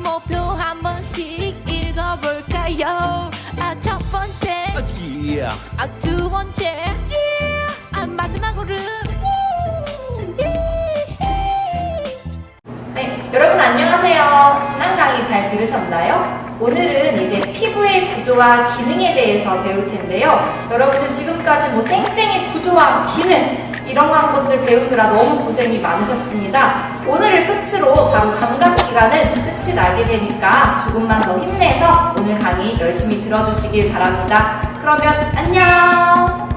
목표 한 번씩 읽어볼까요? 첫 번째, 두 번째, 마지막으로 네, 여러분 안녕하세요. 지난 강의 잘 들으셨나요? 오늘은 이제 피부의 구조와 기능에 대해서 배울 텐데요. 여러분들 지금까지 뭐 땡땡의 구조와 기능 이런 것들 배우느라 너무 고생이 많으셨습니다. 오늘을 끝으로 바로 감각기관은 끝이 나게 되니까 조금만 더 힘내서 오늘 강의 열심히 들어주시길 바랍니다. 그러면 안녕!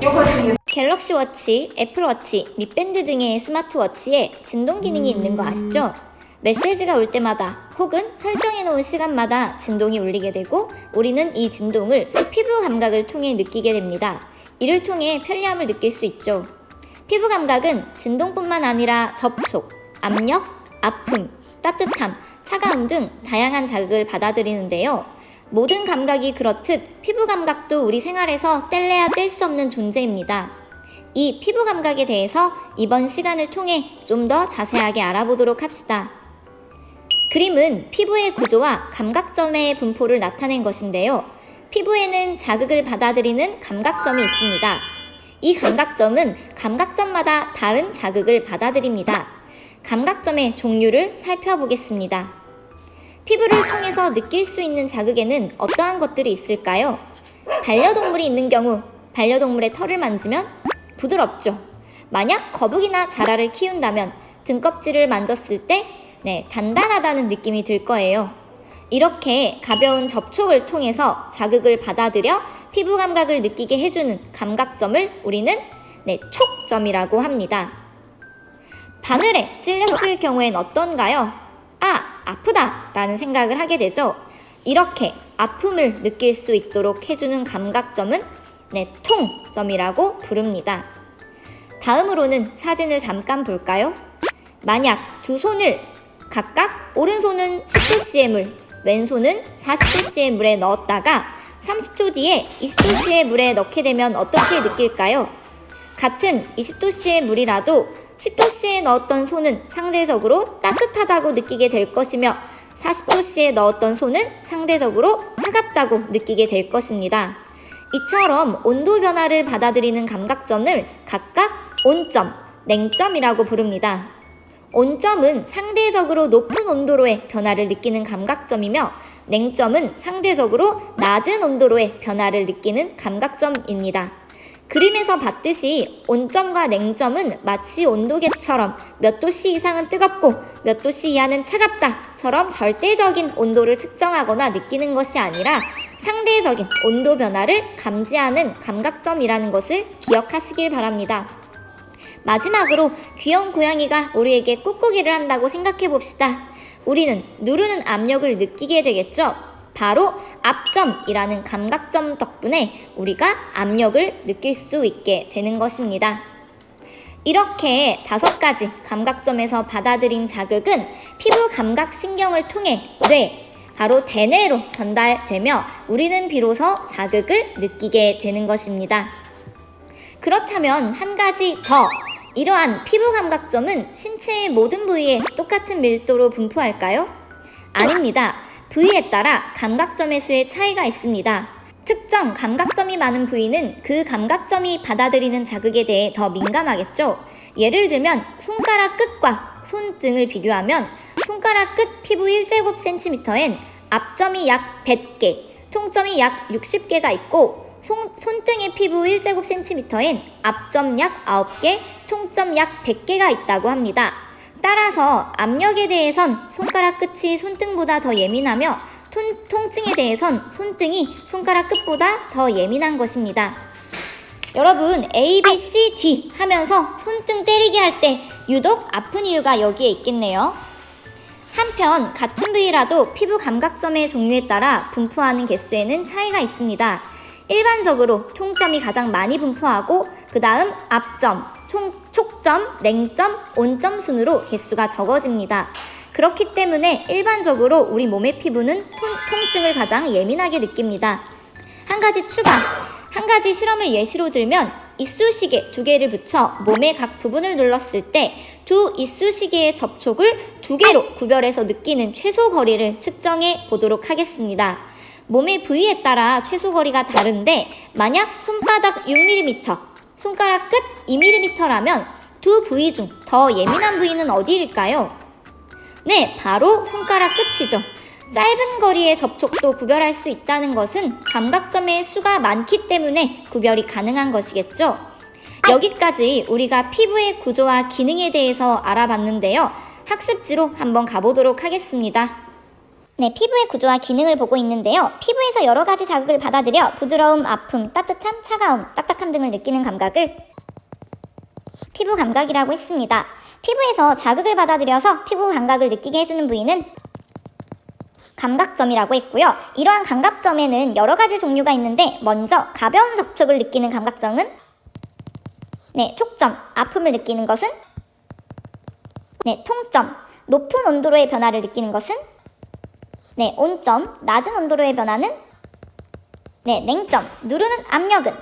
요것은 갤럭시 워치, 애플워치, 밋밴드 등의 스마트워치에 진동 기능이 있는 거 아시죠? 메시지가 올 때마다 혹은 설정해놓은 시간마다 진동이 울리게 되고 우리는 이 진동을 피부 감각을 통해 느끼게 됩니다. 이를 통해 편리함을 느낄 수 있죠. 피부 감각은 진동뿐만 아니라 접촉, 압력, 아픔, 따뜻함, 차가움 등 다양한 자극을 받아들이는데요. 모든 감각이 그렇듯 피부 감각도 우리 생활에서 뗄래야 뗄 수 없는 존재입니다. 이 피부 감각에 대해서 이번 시간을 통해 좀 더 자세하게 알아보도록 합시다. 그림은 피부의 구조와 감각점의 분포를 나타낸 것인데요. 피부에는 자극을 받아들이는 감각점이 있습니다. 이 감각점은 감각점마다 다른 자극을 받아들입니다. 감각점의 종류를 살펴보겠습니다. 피부를 통해서 느낄 수 있는 자극에는 어떠한 것들이 있을까요? 반려동물이 있는 경우 반려동물의 털을 만지면 부드럽죠. 만약 거북이나 자라를 키운다면 등껍질을 만졌을 때 단단하다는 느낌이 들 거예요. 이렇게 가벼운 접촉을 통해서 자극을 받아들여 피부 감각을 느끼게 해주는 감각점을 우리는 촉점이라고 합니다. 바늘에 찔렸을 경우엔 어떤가요? 아프다 라는 생각을 하게 되죠. 이렇게 아픔을 느낄 수 있도록 해주는 감각점은 통점이라고 부릅니다. 다음으로는 사진을 잠깐 볼까요? 만약 두 손을 각각 오른손은 10도씨의 물, 왼손은 40도씨의 물에 넣었다가 30초 뒤에 20도씨의 물에 넣게 되면 어떻게 느낄까요? 같은 20도씨의 물이라도 10도씨에 넣었던 손은 상대적으로 따뜻하다고 느끼게 될 것이며 40도씨에 넣었던 손은 상대적으로 차갑다고 느끼게 될 것입니다. 이처럼 온도 변화를 받아들이는 감각점을 각각 온점, 냉점이라고 부릅니다. 온점은 상대적으로 높은 온도로의 변화를 느끼는 감각점이며 냉점은 상대적으로 낮은 온도로의 변화를 느끼는 감각점입니다. 그림에서 봤듯이 온점과 냉점은 마치 온도계처럼 몇 도씨 이상은 뜨겁고 몇 도씨 이하는 차갑다처럼 절대적인 온도를 측정하거나 느끼는 것이 아니라 상대적인 온도 변화를 감지하는 감각점이라는 것을 기억하시길 바랍니다. 마지막으로 귀여운 고양이가 우리에게 꾹꾹이를 한다고 생각해 봅시다. 우리는 누르는 압력을 느끼게 되겠죠? 바로 압점이라는 감각점 덕분에 우리가 압력을 느낄 수 있게 되는 것입니다. 이렇게 5가지 감각점에서 받아들인 자극은 피부 감각신경을 통해 바로 대뇌로 전달되며 우리는 비로소 자극을 느끼게 되는 것입니다. 그렇다면 한 가지 더, 이러한 피부 감각점은 신체의 모든 부위에 똑같은 밀도로 분포할까요? 아닙니다. 부위에 따라 감각점의 수의 차이가 있습니다. 특정 감각점이 많은 부위는 그 감각점이 받아들이는 자극에 대해 더 민감하겠죠. 예를 들면 손가락 끝과 손등을 비교하면 손가락 끝 피부 1제곱cm엔 압점이 약 100개, 통점이 약 60개가 있고 손등의 피부 1제곱cm엔 압점 약 9개, 통점 약 100개가 있다고 합니다. 따라서 압력에 대해선 손가락 끝이 손등보다 더 예민하며 통증에 대해선 손등이 손가락 끝보다 더 예민한 것입니다. 여러분 A, B, C, D 하면서 손등 때리기 할 때 유독 아픈 이유가 여기에 있겠네요. 한편 같은 부위라도 피부 감각점의 종류에 따라 분포하는 개수에는 차이가 있습니다. 일반적으로 통점이 가장 많이 분포하고 그 다음 압점, 촉점, 냉점, 온점 순으로 개수가 적어집니다. 그렇기 때문에 일반적으로 우리 몸의 피부는 통증을 가장 예민하게 느낍니다. 한 가지 실험을 예시로 들면 이쑤시개 2개를 붙여 몸의 각 부분을 눌렀을 때 두 이쑤시개의 접촉을 2개로 구별해서 느끼는 최소 거리를 측정해 보도록 하겠습니다. 몸의 부위에 따라 최소 거리가 다른데 만약 손바닥 6mm, 손가락 끝 2mm라면 두 부위 중 더 예민한 부위는 어디일까요? 네, 바로 손가락 끝이죠. 짧은 거리의 접촉도 구별할 수 있다는 것은 감각점의 수가 많기 때문에 구별이 가능한 것이겠죠. 여기까지 우리가 피부의 구조와 기능에 대해서 알아봤는데요. 학습지로 한번 가보도록 하겠습니다. 네, 피부의 구조와 기능을 보고 있는데요. 피부에서 여러 가지 자극을 받아들여 부드러움, 아픔, 따뜻함, 차가움, 딱딱함 등을 느끼는 감각을 피부 감각이라고 했습니다. 피부에서 자극을 받아들여서 피부 감각을 느끼게 해주는 부위는 감각점이라고 했고요. 이러한 감각점에는 여러 가지 종류가 있는데 먼저 가벼운 접촉을 느끼는 감각점은 촉점, 아픔을 느끼는 것은 통점, 높은 온도로의 변화를 느끼는 것은 온점, 낮은 온도로의 변화는 냉점, 누르는 압력은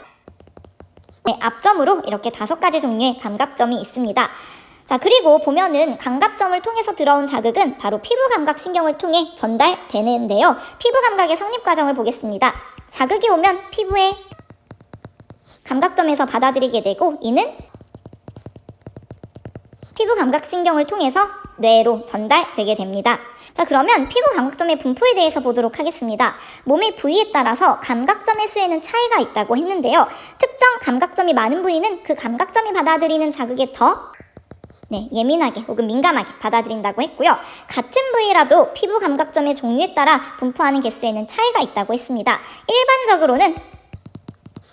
압점으로 이렇게 5가지 종류의 감각점이 있습니다. 자, 그리고 보면은 감각점을 통해서 들어온 자극은 바로 피부 감각 신경을 통해 전달되는데요. 피부 감각의 성립 과정을 보겠습니다. 자극이 오면 피부의 감각점에서 받아들이게 되고 이는 피부 감각 신경을 통해서 뇌로 전달되게 됩니다. 자, 그러면 피부 감각점의 분포에 대해서 보도록 하겠습니다. 몸의 부위에 따라서 감각점의 수에는 차이가 있다고 했는데요. 특정 감각점이 많은 부위는 그 감각점이 받아들이는 자극에 더 예민하게 혹은 민감하게 받아들인다고 했고요. 같은 부위라도 피부 감각점의 종류에 따라 분포하는 개수에는 차이가 있다고 했습니다. 일반적으로는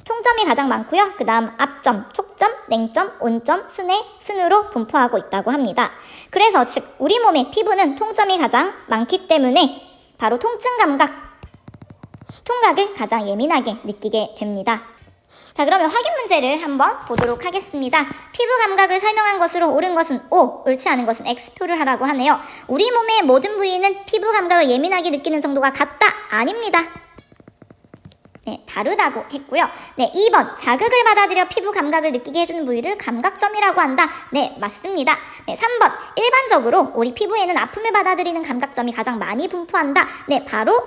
통점이 가장 많고요. 그 다음 압점, 촉점, 냉점, 온점, 순회, 순으로 분포하고 있다고 합니다. 그래서 즉 우리 몸의 피부는 통점이 가장 많기 때문에 바로 통증 감각, 통각을 가장 예민하게 느끼게 됩니다. 자, 그러면 확인 문제를 한번 보도록 하겠습니다. 피부 감각을 설명한 것으로 옳은 것은 O, 옳지 않은 것은 X표를 하라고 하네요. 우리 몸의 모든 부위는 피부 감각을 예민하게 느끼는 정도가 같다? 아닙니다. 다르다고 했고요. 2번, 자극을 받아들여 피부 감각을 느끼게 해주는 부위를 감각점이라고 한다. 네, 맞습니다. 3번, 일반적으로 우리 피부에는 아픔을 받아들이는 감각점이 가장 많이 분포한다. 네, 바로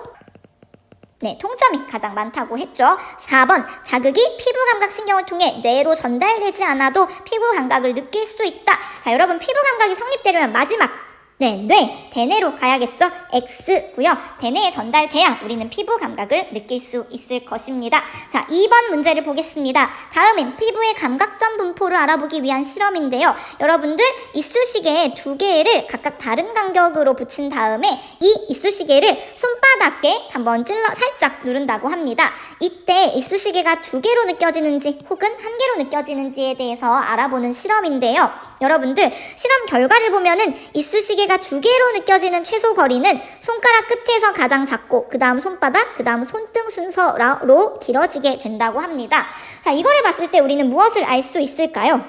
통점이 가장 많다고 했죠. 4번, 자극이 피부 감각 신경을 통해 뇌로 전달되지 않아도 피부 감각을 느낄 수 있다. 자, 여러분 피부 감각이 성립되려면 마지막 뇌, 대뇌로 가야겠죠? X고요. 대뇌에 전달돼야 우리는 피부 감각을 느낄 수 있을 것입니다. 자, 2번 문제를 보겠습니다. 다음엔 피부의 감각점 분포를 알아보기 위한 실험인데요. 여러분들 이쑤시개 2개를 각각 다른 간격으로 붙인 다음에 이 이쑤시개를 손바닥에 한번 찔러 살짝 누른다고 합니다. 이때 이쑤시개가 2개로 느껴지는지 혹은 1개로 느껴지는지에 대해서 알아보는 실험인데요. 여러분들 실험 결과를 보면은 이쑤시개가 2개로 느껴지는 최소 거리는 손가락 끝에서 가장 작고 그 다음 손바닥, 그 다음 손등 순서로 길어지게 된다고 합니다. 자, 이거를 봤을 때 우리는 무엇을 알 수 있을까요?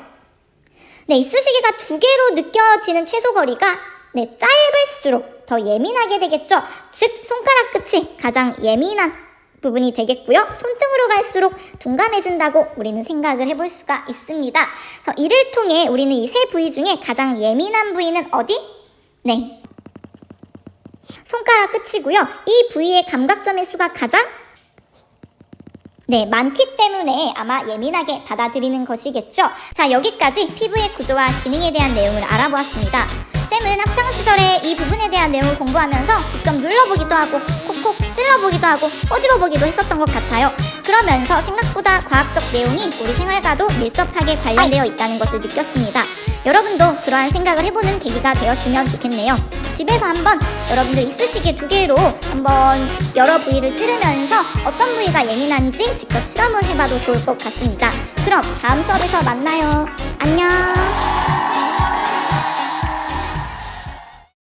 이쑤시개가 2개로 느껴지는 최소 거리가 짧을수록 더 예민하게 되겠죠. 즉 손가락 끝이 가장 예민한 부분이 되겠고요. 손등으로 갈수록 둔감해진다고 우리는 생각을 해볼 수가 있습니다. 그래서 이를 통해 우리는 이 세 부위 중에 가장 예민한 부위는 어디? 손가락 끝이고요. 이 부위의 감각점의 수가 가장 많기 때문에 아마 예민하게 받아들이는 것이겠죠. 자, 여기까지 피부의 구조와 기능에 대한 내용을 알아보았습니다. 쌤은 학창시절에 이 부분에 대한 내용을 공부하면서 직접 눌러보기도 하고 콕콕 찔러보기도 하고 꼬집어보기도 했었던 것 같아요. 그러면서 생각보다 과학적 내용이 우리 생활과도 밀접하게 관련되어 있다는 것을 느꼈습니다. 여러분도 그러한 생각을 해보는 계기가 되었으면 좋겠네요. 집에서 한번 여러분들 이쑤시개 2개로 한번 여러 부위를 찌르면서 어떤 부위가 예민한지 직접 실험을 해봐도 좋을 것 같습니다. 그럼 다음 수업에서 만나요. 안녕.